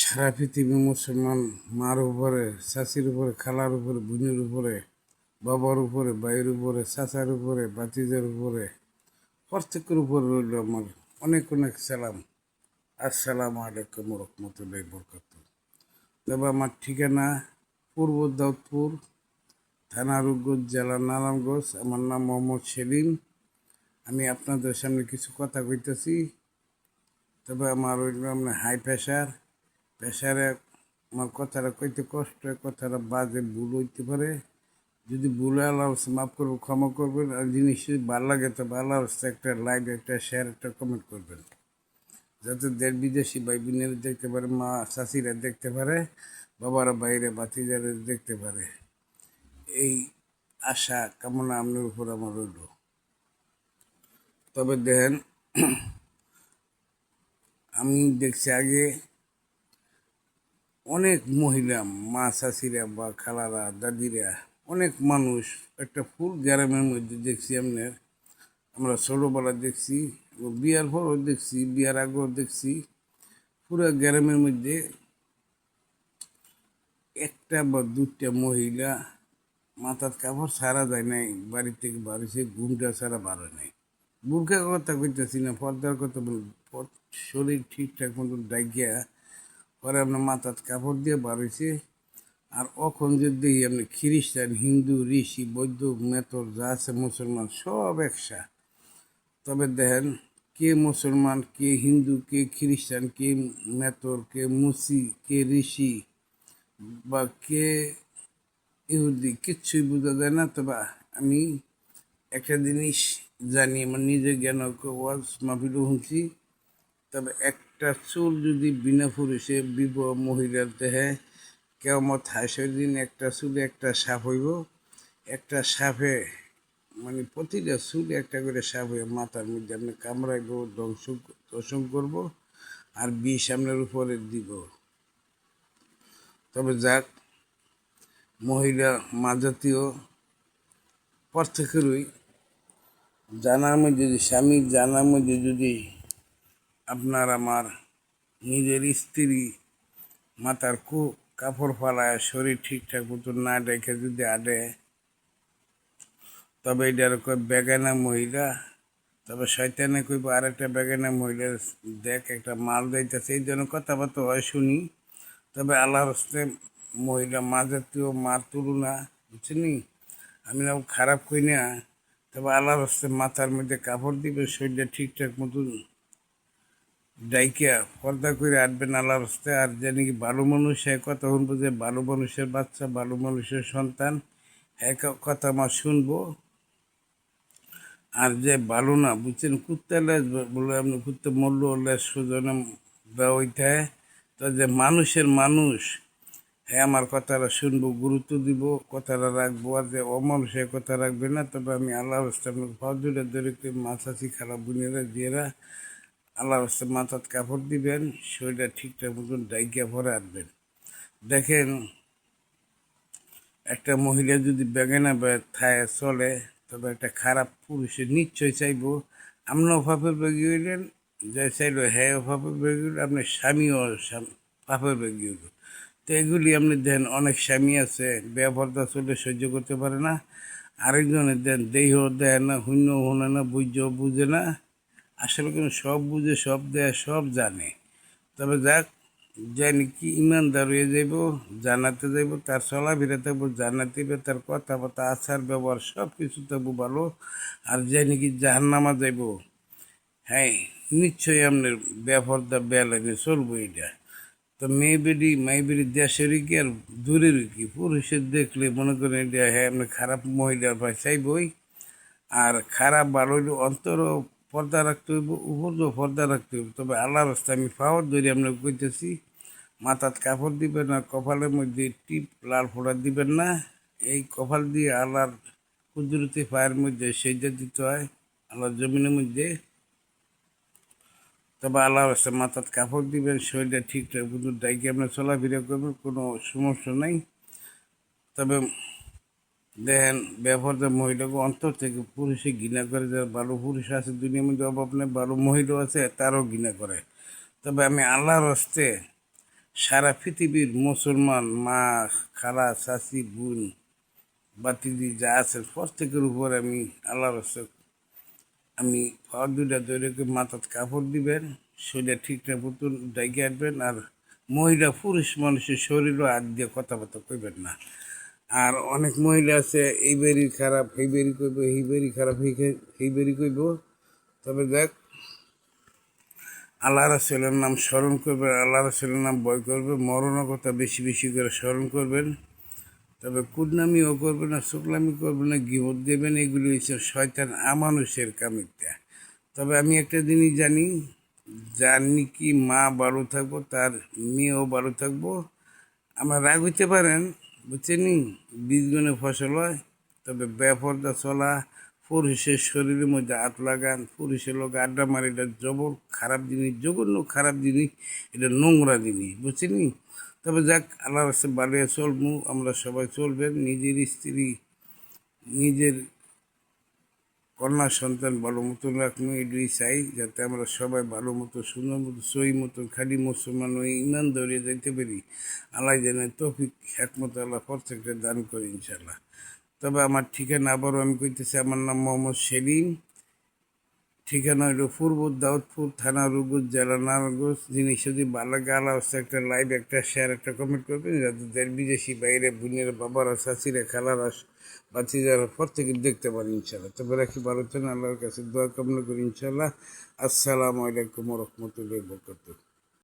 সারা পৃথিবী মুসলমান মার উপরে, চাষির উপরে, খালার উপরে, বোনের উপরে, বাবার উপরে, ভাইয়ের উপরে, চাচার উপরে, ভাতিজার উপরে, প্রত্যেকের উপরে রইল আমার অনেক অনেক সালাম। আসসালামু আলাইকুম রহমতুল্লাহ বরকাত। তবে আমার ঠিকানা পূর্ব দাউদপুর, থানা রূপগঞ্জ, জেলা নারায়ণগঞ্জ। আমার নাম মোহাম্মদ সেলিম। আমি আপনাদের সামনে কিছু কথা কইতেছি। তবে আমার রইল আপনার হাই প্রেশারে আমার কথাটা কইতে কষ্ট হয়, কথাটা বাজে ভুল হইতে পারে। যদি ভুল হয় আল্লাহ মাফ করবো, ক্ষমা করবেন। আর জিনিস যদি ভালো লাগে তবে আল্লাহ একটা লাইক, একটা শেয়ার, একটা কমেন্ট করবেন, যাতে দেশ বিদেশি ভাই বোনেরা দেখতে পারে, মা চাষিরা দেখতে পারে, বাবারা বাইরে বাতিজারা দেখতে পারে। এই আশা কামনা আপনার উপর আমার রইল। তবে দেখেন, আমি দেখছি আগে অনেক মহিলা, মা চাষিরা বা খালারা, দাদিরা, অনেক মানুষ একটা ফুল গ্রামের মধ্যে দেখছি আমরা ছোটোবেলা দেখছি, বিয়ার পরও দেখছি, বিয়ার আগেও দেখছি, পুরো গ্রামের মধ্যে একটা বা দুটা মহিলা মাথার কাপড় ছাড়া যায় নাই, বাড়ি থেকে বাড়িছে ঘুমটা ছাড়া বাড়ে নাই। বুর্খার কথা কইতেছি না, পর্দার কথা বল। শরীর ঠিকঠাক মতো ডাকিয়া পরে আপনার মাথার কাপড় দিয়ে বাড়িছে। আর এখন যে দেখি আপনি খ্রিস্টান, হিন্দু, ঋষি, বৌদ্ধ, মেথর যা আছে মুসলমান সব একসা। তবে দেখেন, কে মুসলমান, কে হিন্দু, কে খ্রিস্টান, কে মেথর, কে মুসি, কে ঋষি বা কে ইহুদি, কিচ্ছুই বোঝা যায় না। তবে আমি একটা জিনিস জানি, আমার নিজের জ্ঞান ওয়াজ মাহফিলও শুনছি। তবে একটা চুল যদি বিনা পুরুষে বিবাহ মহিলার দেহে কেমত হাসের দিন একটা চুলে একটা সাপ হইব। একটা সাপে মানে প্রতিটা চুলে একটা করে সাপ হয়ে মাথার মধ্যে আপনি কামড়াইব, দর্শন করব, আর বিষ আপনার উপরে দিব। তবে যাক, মহিলা মা জাতীয় প্রত্যেকেরই জানার মধ্যে, যদি স্বামীর জানার মধ্যে যদি আপনার আমার নিজের স্ত্রী মাথার কাপড় ফালায় শরীর ঠিকঠাক মতো না দেখে যদি আডে, তবে এটার কয় বেগানা মহিলা। তবে শয়তানে কইব আর একটা বেগানা মহিলার দেখ একটা মাল যাইতেছে, এই জন্য কথাবার্তা হয় শুনি। তবে আল্লাহর হস্তে মহিলা মা জাতীয় মার তুলনা, বুঝছেনি, আমি না খারাপ কই না। তবে আল্লাহর হস্তে মাথার মধ্যে কাপড় দিবে, শরীরটা ঠিকঠাক মতো ডাইকিয়া পর্দা করে আটবেন আল্লাহর হস্তে। আর যে নাকি ভালো মানুষ, হ্যাঁ কথা শুনবো, যে ভালো মানুষের বাচ্চা, ভালো মানুষের সন্তান, হ্যাঁ কথা আমার শুনবো। আর যে ভালো না, বুঝছেন, কুত্তা লেজ বলে আপনি কুত্তা মরল লেজ সুজনে দেওয়াইতে। তো যে মানুষের মানুষ, হ্যাঁ আমার কথাটা শুনবো, গুরুত্ব দিব, কথাটা রাখবো। আর যে অমানুষের কথা রাখবে না। তবে আমি আল্লাহর হস্তে আপনাকে ফজরে ধরে মাছাছি খারাপ বুনিয়ারা দিয়েরা আল্লাহর হস্তে মাথার কাপড় দিবেন, শরীরটা ঠিকঠাক মতন ডাইকিয়া ভরে আনবেন। দেখেন, একটা মহিলা যদি বেগানা থায় চলে, তবে একটা খারাপ পুরুষের নিশ্চয় চাইব আপনি অভাবের বেগি হইলেন, যে চাইলো হ্যাঁ অভাবের বেগি হইল, আপনার স্বামীও পাপের বেগি হইল। তো এগুলি আপনি দেন, অনেক স্বামী আছে ব্যবহারটা চলে সহ্য করতে পারে না, আরেকজনের দেন দেহ দেয় না, শূন্য শোনে না, বুঝে না। আসলে কিন্তু সব বুঝে, সব দেয়, সব জানে। তবে যাক, যে নাকি ইমানদার হয়ে যাইব, জানাতে যাইব, তার চলাফেরা থাকবো জানাতে, তার কথাবার্তা, আচার ব্যবহার সব কিছু থাকবো ভালো। আর যে নাকি জাহান্নামা যাইব, হ্যাঁ নিশ্চয়ই আপনার ব্যবহারটা বেলাইনে চলবো এটা। তো মাই বেডি দেশেরই কি আর দূরেরই কি, পুরুষের দেখলে মনে করেন এটা হ্যাঁ আপনি খারাপ মহিলার ভাই চাইবই। আর খারাপ ভালো হইলে অন্তরও পর্দা রাখতে হইব, উপরও পর্দা রাখতে হইব। তবে আল্লাহর রাস্তায় আমি পাওয়ার ধরে আপনাকে কইতেছি, মাথার কাপড় দিবেন না, কপালের মধ্যে টিপ লাল ফোড়া দিবেন না। এই কপাল দিয়ে আল্লাহর কুদরতি পায়ের মধ্যে সেজা দিতে হয়, আল্লাহর জমিনের মধ্যে। তবে আল্লাহর রাস্তায় মাথার কাপড় দিবেন, শরীরটা ঠিকঠাক মতো ডাইকে আপনার চলাফেরা করবেন, কোনো সমস্যা নাই। তবে দেখেন, ব্যবহারটা মহিলাকে অন্তর থেকে পুরুষে ঘৃণা করে, যারা ভালো পুরুষ আছে দুনিয়ার মধ্যে অভাব নেই, ভালো মহিলাও আছে তারও ঘৃণা করে। তবে আমি আল্লাহর হস্তে সারা পৃথিবীর মুসলমান মা, খালা, চাচি, বোন, বাতিদি যা আছেন প্রত্যেকের উপর আমি আল্লাহর রাস্তায় আমি পাওয়ার দুইটা দৈরকে মাথাত কাপড় দিবেন, শরীরে ঠিকঠাক মতন ডাইকে আসবেন, আর মহিলা পুরুষ মানুষের শরীরও হাত দিয়ে কথাবার্তা কইবেন না। আর অনেক মহিলা আছে এই বেরি খারাপ, এই বেরি কইব, এই বেরি খারাপ, এই বেরি কইব। তবে দেখ, আল্লাহ রাসূলের নাম স্মরণ করবেন, আল্লাহ রাসূলের নাম ভয় করবে, মরণের কথা বেশি বেশি করে স্মরণ করবেন। তবে কুদনামিও করবেন না, শুকলামি করবেন না, গিবত দেবেন, এগুলি হচ্ছে শয়তান আমানুষের কামিত্যা। তবে আমি একটা জিনিস জানি, যার নাকি মা ভালো থাকবো তার মেয়েও ভালো থাকবো। আমরা রাগ হইতে পারেন, বুঝছেনি, বীজ গুণে ফসল হয়। তবে বেপরদা চলা, পুরুষের শরীরের মধ্যে হাত লাগান, পুরুষের লোক আড্ডা মারি, এটা জবর খারাপ জিনিস, জঘন্য খারাপ জিনিস, এটা নোংরা জিনিস, বুঝছেনি। তবে যাক, আল্লাহর কাছে বাড়িয়ে চলবো, আমরা সবাই চলবেন, নিজের স্ত্রী, নিজের কন্যা সন্তান ভালো মতন রাখবো, এটাই চাই, যাতে আমরা সবাই ভালো মতো সুন্দর মতো সই মতো খালি মুসলমান হয়ে ইমান ধরিয়ে যাইতে পারি। আল্লাহ যেন তৌফিক একমত আল্লাহ প্রত্যেকটা দান করে ইনশাল্লাহ। তবে আমার ঠিকানা আবারও আমি কইতেছি, আমার নাম মোহাম্মদ সেলিম, ঠিকানা হইল পূর্ব দাউদপুর, থানা রুগুজ, জেলা নারায়ণগঞ্জ। জিনিস যদি ভালো লাগে আল্লাহ একটা লাইভ, একটা শেয়ার, একটা কমেন্ট করবেন, যাতে দেশ বিদেশি বাইরে বোনের বাবারা, চাচিরা, খালারা, বাচ্চি যারা প্রত্যেকে দেখতে পারি ইনশাল্লাহ। তবে রাখি, ভালো থাকেন, আল্লাহর কাছে দোয়া কামনা করি ইনশাল্লাহ। আসসালামু আলাইকুম রহমতুল্লাহ বরকাতুহু।